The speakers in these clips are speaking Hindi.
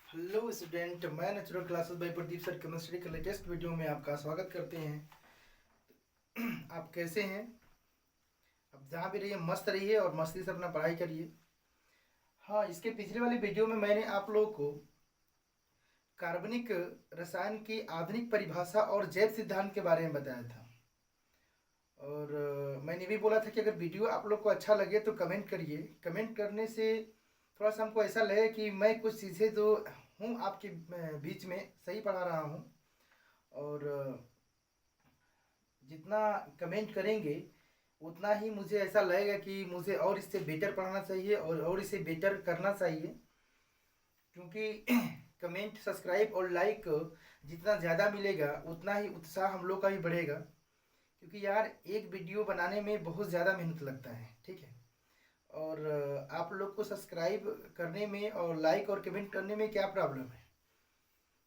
हेलो स्टूडेंट, मैं natural classes bye Pradeep sir chemistry के लेटेस्ट वीडियो में आपका स्वागत करते हैं। आप कैसे हैं? अब जहाँ भी रहिए मस्त रहिए और मस्ती से अपना पढ़ाई करिए। हाँ, इसके पिछले वाले वीडियो में मैंने आप लोगों को कार्बनिक रसायन की आधुनिक परिभाषा और जैव सिद्धांत के बारे में बताया था। और मैंने भी बोला था कि अगर वीडियो आप लोग को अच्छा लगे तो कमेंट करिए। कमेंट करने से थोड़ा सा हमको ऐसा लगे कि मैं कुछ चीज़ें जो हूँ आपके बीच में सही पढ़ा रहा हूँ। और जितना कमेंट करेंगे उतना ही मुझे ऐसा लगेगा कि मुझे और इससे बेटर पढ़ाना चाहिए और इसे बेटर करना चाहिए। क्योंकि कमेंट, सब्सक्राइब और लाइक जितना ज़्यादा मिलेगा उतना ही उत्साह हम लोग का भी बढ़ेगा। क्योंकि यार एक वीडियो बनाने में बहुत ज़्यादा मेहनत लगता है, ठीक है। और आप लोग को सब्सक्राइब करने में और लाइक और कमेंट करने में क्या प्रॉब्लम है?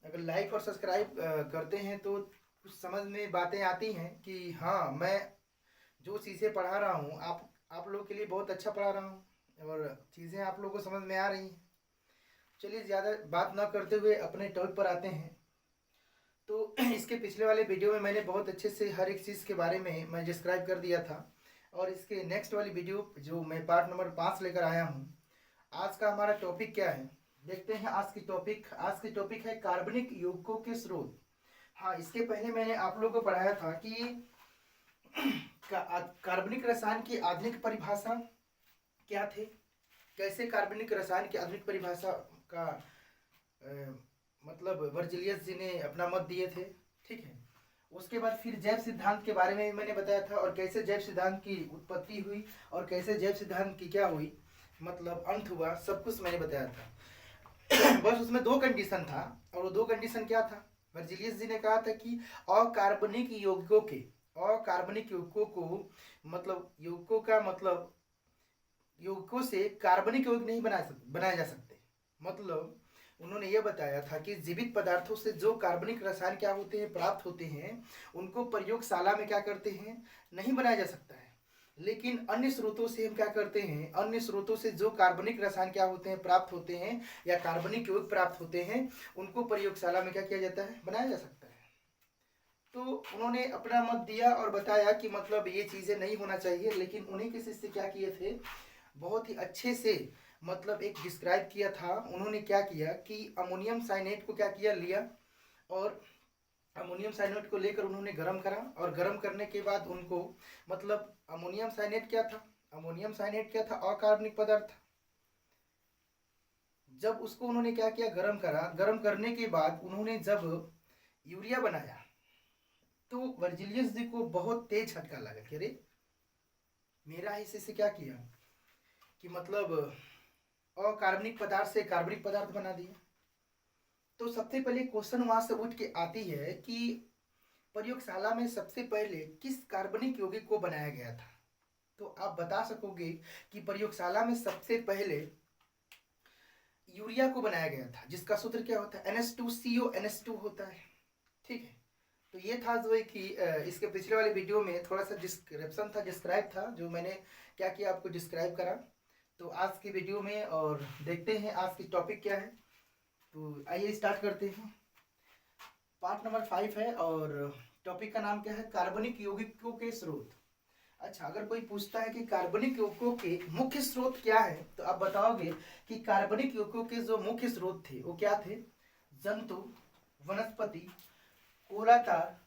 अगर लाइक और सब्सक्राइब करते हैं तो कुछ समझ में बातें आती हैं कि हाँ, मैं जो चीज़ें पढ़ा रहा हूँ आप लोगों के लिए बहुत अच्छा पढ़ा रहा हूँ और चीज़ें आप लोगों को समझ में आ रही हैं। चलिए ज़्यादा बात ना करते हुए अपने टॉपिक पर आते हैं। तो इसके पिछले वाले वीडियो में मैंने बहुत अच्छे से हर एक चीज़ के बारे में मैं डिस्क्राइब कर दिया था। और इसके नेक्स्ट वाली वीडियो जो मैं पार्ट नंबर 5 लेकर आया हूँ। आज का हमारा टॉपिक क्या है देखते हैं। आज की टॉपिक है कार्बनिक यौगिकों के स्रोत। हाँ, इसके पहले मैंने आप लोगों को पढ़ाया था कि कार्बनिक रसायन की आधुनिक परिभाषा क्या थे, कैसे कार्बनिक रसायन की आधुनिक परिभाषा का मतलब वर्जिलियस जी ने अपना मत दिए थे, ठीक है। उसके बाद फिर जैव सिद्धांत के बारे में मैंने बताया था और कैसे जैव सिद्धांत की उत्पत्ति हुई और कैसे जैव सिद्धांत की क्या हुई, मतलब अंत हुआ, सब कुछ मैंने बताया था। बस उसमें दो कंडीशन था और वो दो कंडीशन क्या था? वर्जिलियस जी ने कहा था कि अकार्बनिक यौगिकों को मतलब यौगिकों का मतलब यौगिकों से कार्बनिक यौगिक नहीं बनाए जा सकते। मतलब उन्होंने ये बताया था कि जीवित पदार्थों से जो कार्बनिक रसायन क्या होते हैं प्राप्त होते हैं उनको प्रयोगशाला में क्या करते हैं, नहीं बनाया जा सकता है। लेकिन अन्य स्रोतों से हम क्या करते हैं, अन्य स्रोतों से जो कार्बनिक रसायन क्या होते हैं प्राप्त होते हैं या कार्बनिक यौगिक प्राप्त होते हैं उनको प्रयोगशाला में क्या किया जाता है, बनाया जा सकता है। तो उन्होंने अपना मत दिया और बताया कि मतलब ये चीज़ें नहीं होना चाहिए। लेकिन उन्हीं के शिष्य क्या किए थे, बहुत ही अच्छे से मतलब एक डिस्क्राइब किया था। उन्होंने क्या किया कि अमोनियम साइनेट को क्या किया, लिया और अमोनियम साइनेट को लेकर उन्होंने गर्म करा और गर्म करने के बाद उनको मतलब अमोनियम साइनेट क्या था, अमोनियम साइनेट क्या था, अकार्बनिक पदार्थ था। जब उसको उन्होंने क्या किया, गर्म करा, गर्म करने के बाद उन्होंने जब यूरिया बनाया तो वर्जिलियस जी को बहुत तेज झटका लगा कि अरे मेरा हिस्से से क्या किया कि मतलब अकार्बनिक पदार्थ से कार्बनिक पदार्थ बना दिया। तो सबसे पहले क्वेश्चन वहां से उठ के आती है कि प्रयोगशाला में सबसे पहले किस कार्बनिक यौगिक को बनाया गया था? तो आप बता सकोगे कि प्रयोगशाला में सबसे पहले यूरिया को बनाया गया था जिसका सूत्र क्या होता है, NH2CO होता है, ठीक है। तो ये था जो है कि इसके पिछले वाले वीडियो में थोड़ा सा डिस्क्रिप्शन था, डिस्क्राइब था, जो मैंने क्या किया आपको डिस्क्राइब करा। तो आज की वीडियो में और देखते हैं आज की टॉपिक क्या है। तो आइए स्टार्ट करते हैं। पार्ट नंबर 5 है और टॉपिक का नाम क्या है, कार्बनिक यौगिकों के स्रोत। अच्छा, अगर कोई पूछता है कि कार्बनिक यौगिकों के मुख्य स्रोत क्या है तो आप बताओगे कि कार्बनिक यौगिकों के जो मुख्य स्रोत थे वो क्या थे, जंतु, वनस्पति, कोलातार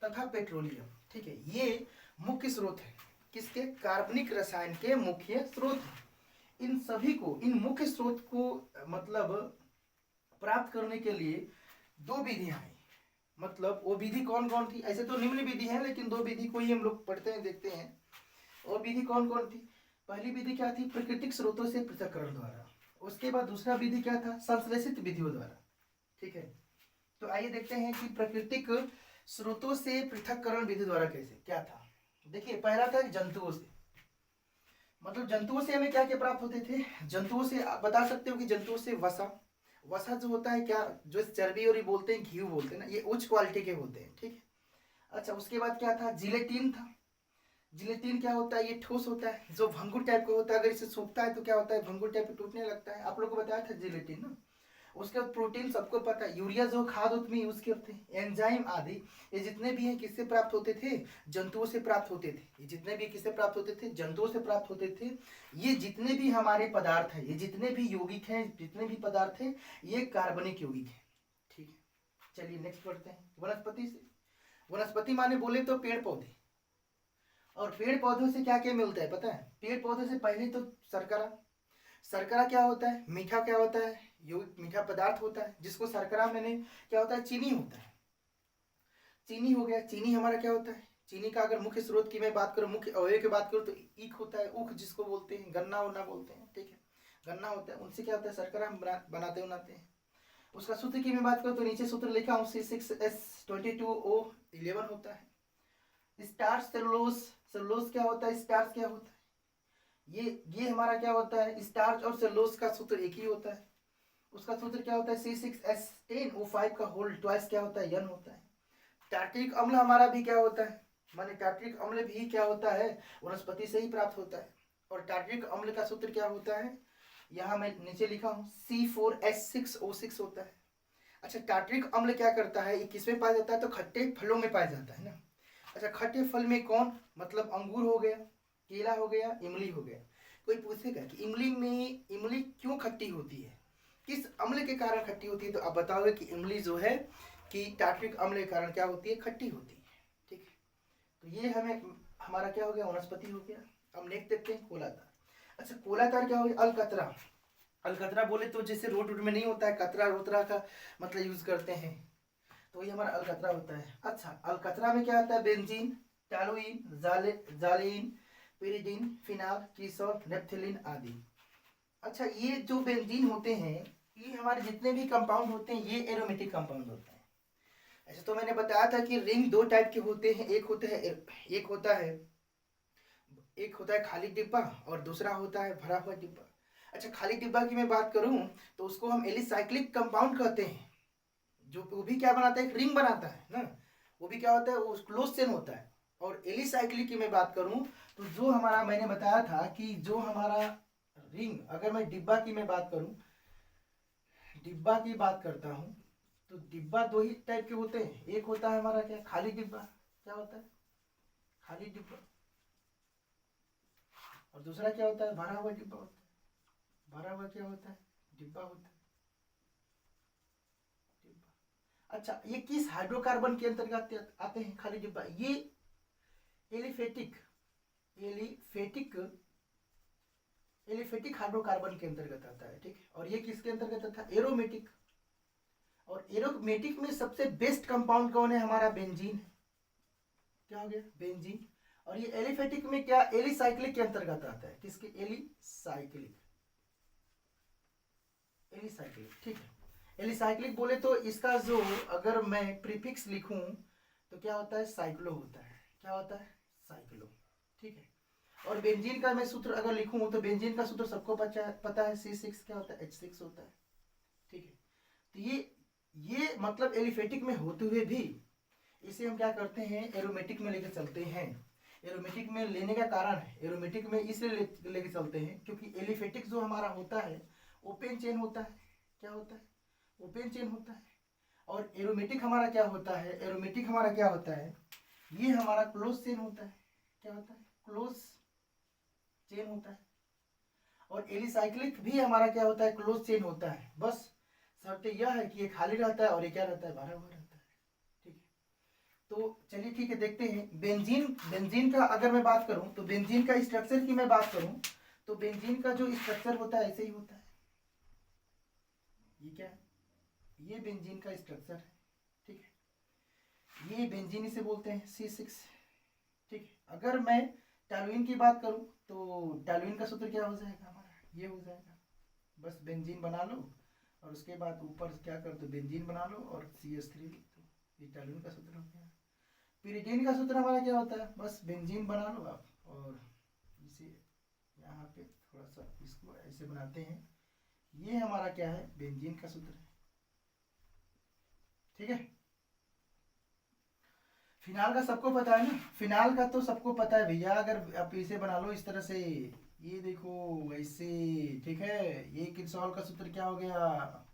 तथा पेट्रोलियम, ठीक है। ये मुख्य स्रोत है किसके, कार्बनिक रसायन के मुख्य स्रोत हैं। इन सभी को, इन मुख्य स्रोत को मतलब प्राप्त करने के लिए दो विधियां हैं। मतलब वो विधि कौन कौन थी, ऐसे तो निम्न विधि है लेकिन दो विधि को ही हम लोग पढ़ते हैं, देखते हैं। और विधि कौन कौन थी? पहली विधि क्या थी, प्राकृतिक स्रोतों से पृथक्करण द्वारा। उसके बाद दूसरा विधि क्या था, संश्लेषित विधियों द्वारा, ठीक है। तो आइए देखते हैं कि प्राकृतिक स्रोतों से पृथक्करण विधि द्वारा कैसे क्या था। देखिए, पहला था जंतुओं से। मतलब जंतुओं से हमें क्या क्या प्राप्त होते थे, जंतुओं से आप बता सकते हो कि जंतुओं से वसा, वसा जो होता है क्या, जो चर्बी और ये बोलते हैं, घी बोलते हैं ना, ये उच्च क्वालिटी के होते हैं, ठीक है। अच्छा, उसके बाद क्या था, जिलेटिन था। जिलेटिन क्या होता है, ये ठोस होता है, जो भंगुर टाइप का होता है, अगर इसे सूखता है तो क्या होता है, भंगुर टाइप का टूटने लगता है। आप लोग को बताया था जिलेटिन ना। उसके बाद प्रोटीन सबको पता है, यूरिया जो खाद उसमें यूज करते हैं, एंजाइम आदि ये जितने भी हैं किससे प्राप्त होते थे, जंतुओं से प्राप्त होते थे। ये जितने भी किससे प्राप्त होते थे, जंतुओं से प्राप्त होते थे। ये जितने भी हमारे पदार्थ हैं, ये जितने भी यौगिक हैं, जितने भी पदार्थ हैं, ये कार्बनिक यौगिक है। ठीक है, चलिए नेक्स्ट पढ़ते हैं। वनस्पति से, वनस्पति माने बोले तो पेड़ पौधे, और पेड़ पौधों से क्या क्या मिलता है पता है? पेड़ पौधों से पहले तो शर्करा। शर्करा क्या होता है? मीठा क्या होता है? मीठा पदार्थ होता है, जिसको शर्करा मैंने क्या होता है, चीनी होता है। चीनी हो गया। चीनी हमारा क्या होता है? चीनी का अगर मुख्य स्रोत की मैं बात करूं, मुख्य अवयव की बात करूं तो ईख होता है। ऊख जिसको बोलते हैं, गन्ना वन्ना बोलते हैं। ठीक है, गन्ना होता है, उनसे क्या होता है, शर्करा हम बनाते हैं। उसका सूत्र की मैं बात करूं तो नीचे सूत्र लिखा हूं, C6H22O11 होता है। स्टार्च सेलुलोज, सेलुलोज क्या होता है, स्टार्च क्या होता है, ये हमारा क्या होता है, स्टार्च और सेलुलोज का सूत्र एक ही होता है। उसका सूत्र क्या होता है, C6H10O5 का होल ट्वाइस क्या होता है, N होता है। टार्ट्रिक अम्ल हमारा भी क्या होता है, माने टार्ट्रिक अम्ल भी क्या होता है, वनस्पति से ही प्राप्त होता है। और टार्ट्रिक अम्ल का सूत्र क्या होता है, यहाँ मैं नीचे लिखा हूँ, C4H6O6 होता है। अच्छा, टार्ट्रिक अम्ल क्या करता है, ये किसमें पाया जाता है, तो खट्टे फलों में पाया जाता है ना। अच्छा, खट्टे फल में कौन, मतलब अंगूर हो गया, केला हो गया, इमली हो गया। कोई पूछेगा कि इमली क्यों खट्टी होती है, किस अम्ल के कारण खट्टी होती है, तो आप बताओगे कि इमली जो है कि टार्ट्रिक अम्ल के कारण क्या होती है, खट्टी होती है। ठीक है, तो ये हमारा क्या हो गया, वनस्पति हो गया। अब नेक्स्ट देखते हैं कोलातार। अच्छा, कोलातार क्या हो गया, अलकतरा। अलकतरा बोले तो जैसे रोड में नहीं होता है कतरा रोतरा का मतलब यूज करते हैं, तो ये हमारा अलकतरा होता है। अच्छा, अलकतरा में क्या आता है, बेंजीन, टॉलुइन, जालिन, पिरिडीन, फिनाल, कीसोल, नेप्थलीन आदि। अच्छा, ये जो बेंजीन होते हैं, ये हमारे जितने भी कंपाउंड होते हैं, ये एरोमेटिक कंपाउंड होते हैं। ऐसे तो मैंने बताया था कि रिंग दो टाइप के होते हैं, एक होता है खाली डिब्बा और दूसरा होता है भरा हुआ डिब्बा। अच्छा, खाली डिब्बा की मैं बात करूं तो उसको हम एलिसाइक्लिक कंपाउंड कहते हैं, जो वो भी क्या बनाता है, एक रिंग बनाता है ना, वो भी क्या होता है, वो क्लोज चेन होता है। और एलिसाइक्लिक की मैं बात करूं तो जो हमारा मैंने बताया था कि जो हमारा रिंग, अगर मैं डिब्बा की मैं बात करूं, डिब्बा की बात करता हूं, तो डिब्बा दो ही टाइप के होते हैं। एक होता है हमारा क्या, खाली डिब्बा, क्या होता है, खाली डिब्बा। और दूसरा क्या होता है, भरा हुआ डिब्बा होता है। भरा हुआ क्या होता है, डिब्बा होता है, डिब्बा। अच्छा, ये किस हाइड्रोकार्बन के अंतर्गत आते हैं, खाली डिब्बा, ये एलिफेटिक हाइड्रोकार्बन के अंतर्गत आता है। ठीक है, और ये किसके अंतर्गत आता है, एरोमेटिक। और एरोमेटिक में सबसे बेस्ट कंपाउंड कौन है, हमारा बेंजीन। क्या हो गया, बेंजीन। और ये एलिफेटिक में क्या, एलिसाइक्लिक के अंतर्गत आता है, किसके, एलिसाइक्लिक। ठीक है, एलिसाइक्लिक बोले तो इसका जो अगर मैं प्रीफिक्स लिखूं तो क्या होता है, साइक्लो होता है। क्या होता है, साइक्लो। ठीक है, और बेंजीन का मैं सूत्र अगर लिखूं तो बेंजीन का सूत्र सबको पता है, C6 क्या होता है, H6 होता है। ठीक है, तो ये मतलब एलिफेटिक में होते हुए भी इसे हम क्या करते हैं, एरोमेटिक में लेके चलते हैं। एरोमेटिक में लेने का कारण है, एरोमेटिक में इसलिए लेके चलते हैं क्योंकि एलिफेटिक जो हमारा होता है ओपन चेन होता है। क्या होता है, ओपन चेन होता है। और एरोमेटिक हमारा क्या होता है, एरोमेटिक हमारा क्या होता है, ये हमारा क्लोज चेन होता है। क्या होता है, क्लोज चेन होता है। और एलिसाइक्लिक भी हमारा क्या होता है, क्लोज चेन होता है। बस शर्त यह है कि ये खाली रहता है और ये क्या रहता है, भरा हुआ रहता है। ठीक है, तो चलिए ठीक है, देखते हैं बेंजीन का अगर मैं बात करूं तो बेंजीन का स्ट्रक्चर की मैं बात करूं तो बेंजीन का जो स्ट्रक्चर होता है ऐसे ही होता है। ये क्या है, ये बेंजीन का स्ट्रक्चर है। ठीक है, ये बेंजीन इसे बोलते हैं C6। ठीक है, अगर मैं टॉलुइन की बात करूं तो टॉलुइन का सूत्र क्या हो जाएगा हमारा, ये हो जाएगा। बस बेंजीन बना लो और उसके बाद ऊपर क्या कर दो, बेंजीन बना लो और CH3 लिख दो, ये टॉलुइन का सूत्र हो गया। पिरिडीन का सूत्र हमारा क्या होता है, बस बेंजीन बना लो आप और इसे यहाँ पे थोड़ा सा इसको ऐसे बनाते हैं, ये हमारा क्या है, बेंजीन का सूत्र है। ठीक है, फिनाल का सबको पता है ना, फिनाल का तो सबको पता है भैया। अगर आप इसे बना लो इस तरह से, ये देखो ऐसे। ठीक है, ये किरचॉफ का सूत्र क्या हो गया,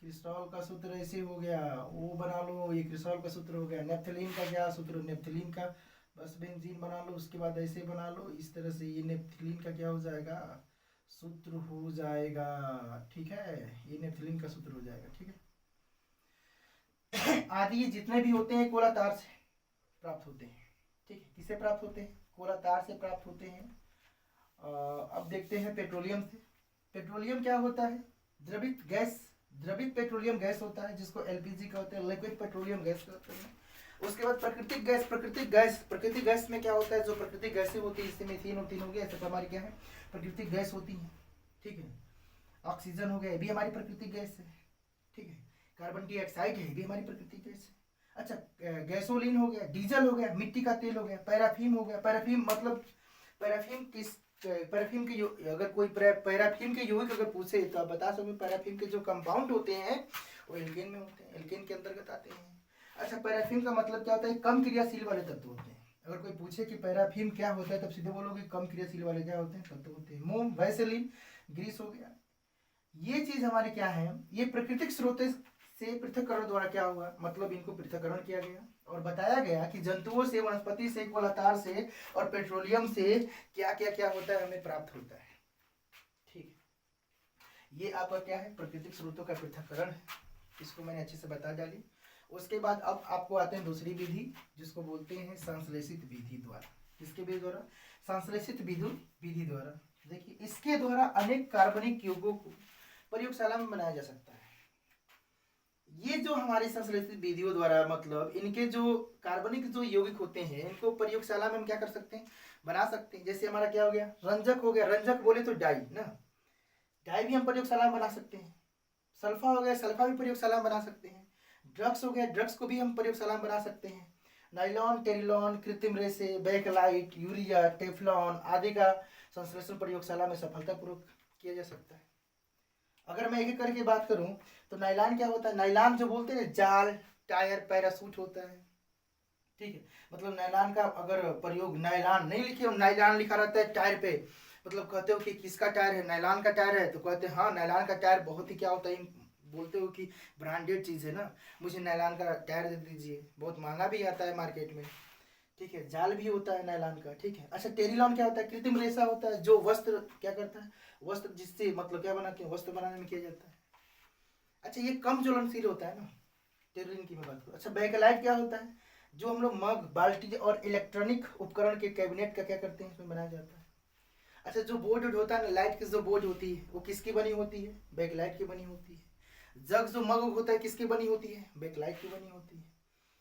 क्रिस्टॉल का सूत्र ऐसे हो गया, वो बना लो, ये क्रिस्टॉल का सूत्र हो गया। नेप्थलीन का क्या सूत्र, नेप्थलीन का बस बेंजीन बना लो, उसके बाद ऐसे बना लो इस तरह से, ये नेप्थलीन का क्या हो जाएगा, सूत्र हो जाएगा। ठीक है, ये नेप्थलीन का सूत्र हो जाएगा। ठीक है, आदि ये जितने भी होते हैं कोला तार से प्राप्त होते हैं। ठीक है, किससे प्राप्त होते हैं, कोला तार से प्राप्त होते हैं। अब देखते हैं पेट्रोलियम से। पेट्रोलियम क्या होता है, द्रवित गैस, द्रवित पेट्रोलियम गैस होता है, जिसको एलपीजी कहते हैं, लिक्विड पेट्रोलियम गैस कहते हैं। उसके बाद प्राकृतिक गैस। प्राकृतिक गैस में क्या होता है, जो प्राकृतिक गैसें होती है, इससे मीथेन होती हो गया, सब हमारी क्या है, प्राकृतिक गैस होती है। ठीक है, ऑक्सीजन हो गया, ये भी हमारी प्राकृतिक गैस है। ठीक है, कार्बन डाइऑक्साइड है, ये भी हमारी प्राकृतिक गैस है। अच्छा, गैसोलीन हो गया, डीजल हो गया, मिट्टी का तेल हो गया, पैराफीम हो गया। पैराफीम मतलब पैराफीम किस, पैराफीम के अगर कोई पैराफीम के यौगिक अगर पूछे तो आप बता सकते, पैराफीम के जो कंपाउंड होते हैं वो एल्केन में होते हैं, एल्केन के अंतर्गत आते हैं। अच्छा, पैराफीम का मतलब क्या होता है, कम क्रियाशील वाले तत्व होते हैं। अगर कोई पूछे कि पैराफीम क्या होता है, तब सीधे बोलोगे कम क्रियाशील वाले क्या होते हैं, तत्व होते हैं। मोम, वैसेलिन, ग्रीस हो गया। ये चीज हमारे क्या है, ये प्राकृतिक स्रोत से पृथक्करण द्वारा क्या हुआ, मतलब इनको पृथक्करण किया गया और बताया गया कि जंतुओं से, वनस्पति से, कोलातार से और पेट्रोलियम से क्या क्या क्या होता है, हमें प्राप्त होता है। ठीक है, ये आपका क्या है, प्राकृतिक स्रोतों का पृथक्करण है। इसको मैंने अच्छे से बता डाली। उसके बाद अब आपको आते हैं दूसरी विधि, जिसको बोलते हैं संश्लेषित विधि द्वारा। किसके विधि द्वारा, संश्लेषित विधि द्वारा। देखिए, इसके द्वारा अनेक कार्बनिक यौगों को प्रयोगशाला में बनाया जा सकता है। ये जो हमारी संश्लेषित विधियों द्वारा, मतलब इनके जो कार्बनिक जो यौगिक होते हैं, इनको प्रयोगशाला में हम क्या कर सकते हैं, बना सकते हैं। जैसे हमारा क्या हो गया, रंजक हो गया, रंजक बोले तो डाई ना, डाई भी हम प्रयोगशाला में बना सकते हैं। सल्फा हो गया, सल्फा भी प्रयोगशाला में बना सकते हैं। ड्रग्स हो गया, ड्रग्स को भी हम प्रयोगशाला में बना सकते हैं। नाइलॉन, टेरिलॉन, कृत्रिम रेसे, बैकलाइट, यूरिया, टेफ्लॉन आदि का संश्लेषण प्रयोगशाला में सफलतापूर्वक किया जा सकता है। अगर मैं एक एक करके बात करूं तो नाइलॉन क्या होता है, नाइलॉन जो बोलते हैं जाल, टायर, पैरासूट होता है। ठीक है, मतलब नाइलॉन का अगर प्रयोग, नाइलॉन नहीं लिखे, नाइलॉन लिखा रहता है टायर पे, मतलब कहते हो कि किसका टायर है, नाइलॉन का टायर है, तो कहते हैं हाँ नाइलॉन का टायर बहुत ही क्या होता है, बोलते हो कि ब्रांडेड चीज़ है ना, मुझे नायलॉन का टायर दे दीजिए, बहुत महंगा भी आता है मार्केट में। ठीक है, जाल भी होता है नायलॉन का। ठीक है, अच्छा, टेरिलॉन क्या होता है, कृत्रिम रेशा होता है, जो वस्त्र क्या करता है, वस्त्र जिससे मतलब क्या बनाते हैं, वस्त्र बनाने में किया जाता है। अच्छा, ये कम ज्वलनशील होता है ना, टेरिलिन की मैं बात करूँ। अच्छा, बैकलाइट क्या होता है, जो हम लोग मग, बाल्टी और इलेक्ट्रॉनिक उपकरण के कैबिनेट का क्या करते हैं, इसमें बनाया जाता है। अच्छा, जो बोर्ड होता है ना, लाइट की जो बोर्ड होती है वो किसकी बनी होती है, बैकलाइट की बनी होती है। जग जो मग होता है किसकी बनी होती है, बैकलाइट की बनी होती है।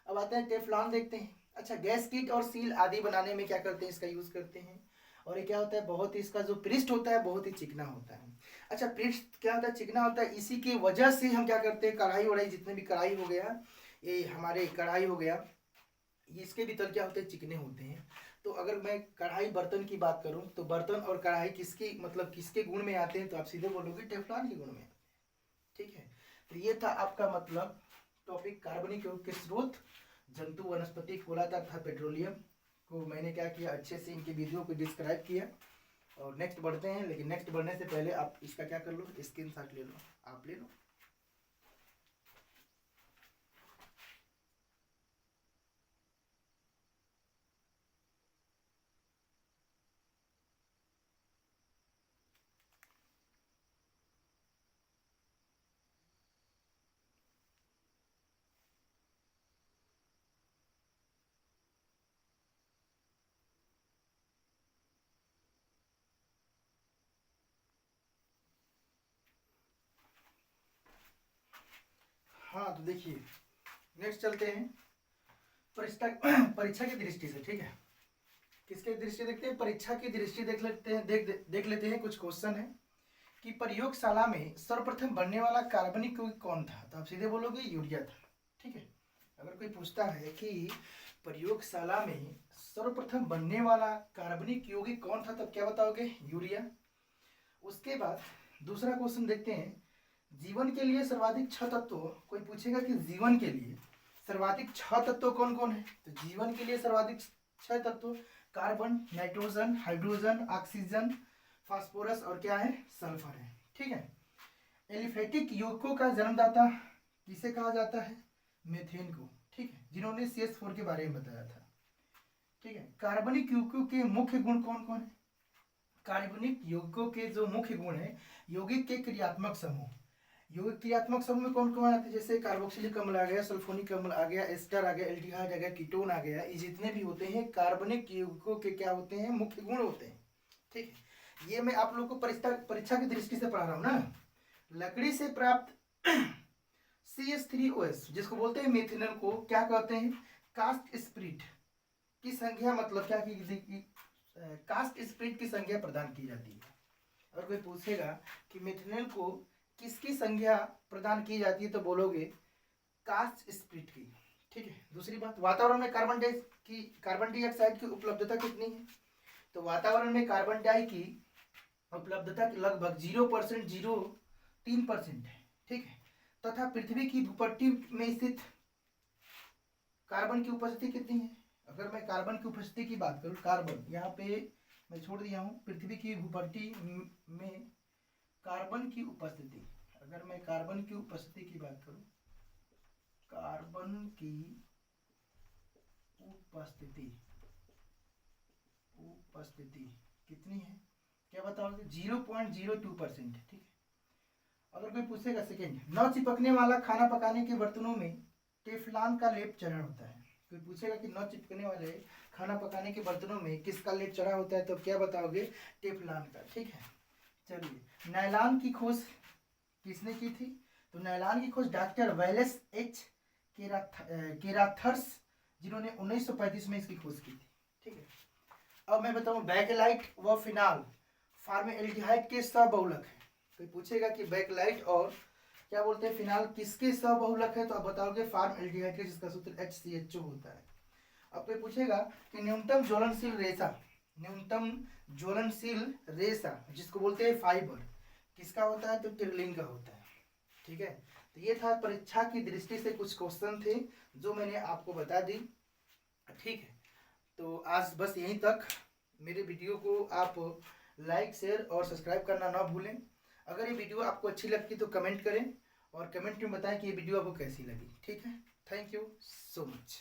अब आते हैं टेफ्लॉन, देखते हैं। अच्छा, गैस किट और सील आदि बनाने में क्या करते हैं, इसका यूज करते हैं। और ये क्या होता है, बहुत ही इसका जो पृष्ठ होता है बहुत ही चिकना होता है। अच्छा, पृष्ठ क्या होता है, चिकना होता है, इसी की वजह से हम क्या करते हैं, कढ़ाई वढ़ाई, जितने भी कढ़ाई हो गया, ये हमारे कढ़ाई हो गया, इसके भी तल क्या होते हैं, चिकने होते हैं। तो अगर मैं कढ़ाई बर्तन की बात करूं तो बर्तन और कढ़ाई किसकी, मतलब किसके गुण में आते हैं, तो आप सीधे बोलोगे टेफ्लॉन के गुण में। ठीक है, तो ये था आपका मतलब टॉपिक, कार्बनिक यौगिक के स्रोत, जंतु, वनस्पति, कोलाता तथा पेट्रोलियम को मैंने क्या किया, अच्छे से इनकी विधियों को डिस्क्राइब किया। और नेक्स्ट बढ़ते हैं, लेकिन नेक्स्ट बढ़ने से पहले आप इसका क्या कर लो, स्क्रीनशॉट ले लो, आप ले लो। हाँ, तो देखिए नेक्स्ट चलते हैं परीक्षा की दृष्टि से। ठीक है, किसके दृष्टि देखते हैं, परीक्षा की दृष्टि देख लेते हैं, देख लेते हैं। कुछ क्वेश्चन है कि प्रयोगशाला में सर्वप्रथम बनने वाला कार्बनिक यौगिक कौन था, तो आप सीधे बोलोगे यूरिया था। ठीक है, अगर कोई पूछता है कि प्रयोगशाला में सर्वप्रथम बनने वाला कार्बनिक यौगिक कौन था, तब क्या बताओगे, यूरिया। उसके बाद दूसरा क्वेश्चन देखते हैं, जीवन के लिए सर्वाधिक 6 तत्व, कोई पूछेगा कि जीवन के लिए सर्वाधिक 6 तत्व कौन कौन है, तो जीवन के लिए सर्वाधिक 6 तत्व carbon, nitrogen, hydrogen, oxygen, phosphorus और क्या है, सल्फर है। ठीक है, एलिफेटिक यौगिकों का जन्मदाता किसे कहा जाता है? मीथेन को, ठीक है, जिन्होंने CH4 के बारे में बताया था, ठीक है। कार्बनिक यौगिकों के मुख्य गुण कौन कौन है? कार्बनिक यौगिकों के जो मुख्य गुण है, यौगिक के क्रियात्मक समूह, यौगिक क्रियात्मक समूह में कौन कौन आते हैं? जैसे कार्बोक्सिलिक अम्ल आ गया, सल्फोनिक अम्ल आ गया, एस्टर आ गया, एल्डिहाइड आ गया, कीटोन आ गया, ये जितने भी होते हैं कार्बनिक यौगिकों के क्या होते हैं? मुख्य गुण होते हैं, ठीक है। ये मैं आप लोग को परीक्षा की दृष्टि से पढ़ा रहा हूँ ना। लकड़ी से प्राप्त CH3OS जिसको बोलते हैं मेथिनल को क्या कहते हैं? कास्ट स्प्रिट की संख्या, मतलब क्या की कास्ट स्प्रिट की संख्या प्रदान की जाती है। अगर कोई पूछेगा कि मेथिनल को किसकी संख्या प्रदान की जाती है तो बोलोगे कास्ट स्प्रिट की, ठीक है। दूसरी बात, वातावरण में कार्बन डाइऑक्साइड की उपलब्धता कितनी है? तो वातावरण में कार्बन डाई की उपलब्धता लगभग 0.03% है, ठीक है। तथा पृथ्वी की भूपट्टी में स्थित कार्बन की उपस्थिति कितनी है? अगर मैं कार्बन की उपस्थिति की बात करूं, कार्बन यहाँ पे मैं छोड़ दिया हूँ, पृथ्वी की भूपट्टी में कार्बन की उपस्थिति, अगर मैं कार्बन की उपस्थिति की बात करूं, कार्बन की उपस्थिति कितनी है? क्या बताओगे? 0.02%, ठीक है। अगर कोई पूछेगा सेकेंड, न चिपकने वाला खाना पकाने के बर्तनों में टेफ्लॉन का लेप चढ़ा होता है। कोई पूछेगा कि न चिपकने वाले खाना पकाने के बर्तनों में किसका लेप चढ़ा होता है तो क्या बताओगे? टेफ्लॉन का, ठीक है। चलिए, नायलॉन की खोज किसने की थी? तो नायलॉन की खोज डॉक्टर वेलेस एच केराथर्स, जिन्होंने 1935 में इसकी खोज की थी, ठीक है। अब मैं बताऊं, बैकलाइट व फिनाल फॉर्मेल्डिहाइड के सबहुलक है। कोई पूछेगा कि बैकलाइट और क्या बोलते हैं फिनाल किसके सबहुलक है तो आप बताओगे फॉर्मेल्डिहाइड के, जिसका सूत्र HCHO होता है। अब कोई पूछेगा कि न्यूनतम ज्वलनशील रेशा जिसको बोलते हैं फाइबर किसका होता है? तो टिरलिंग का होता है, ठीक है। तो ये था परीक्षा की दृष्टि से कुछ क्वेश्चन थे जो मैंने आपको बता दी, ठीक है। तो आज बस यहीं तक। मेरे वीडियो को आप लाइक, शेयर और सब्सक्राइब करना ना भूलें। अगर ये वीडियो आपको अच्छी लगती तो कमेंट करें और कमेंट में बताएं कि ये वीडियो आपको कैसी लगी, ठीक है। Thank you so much.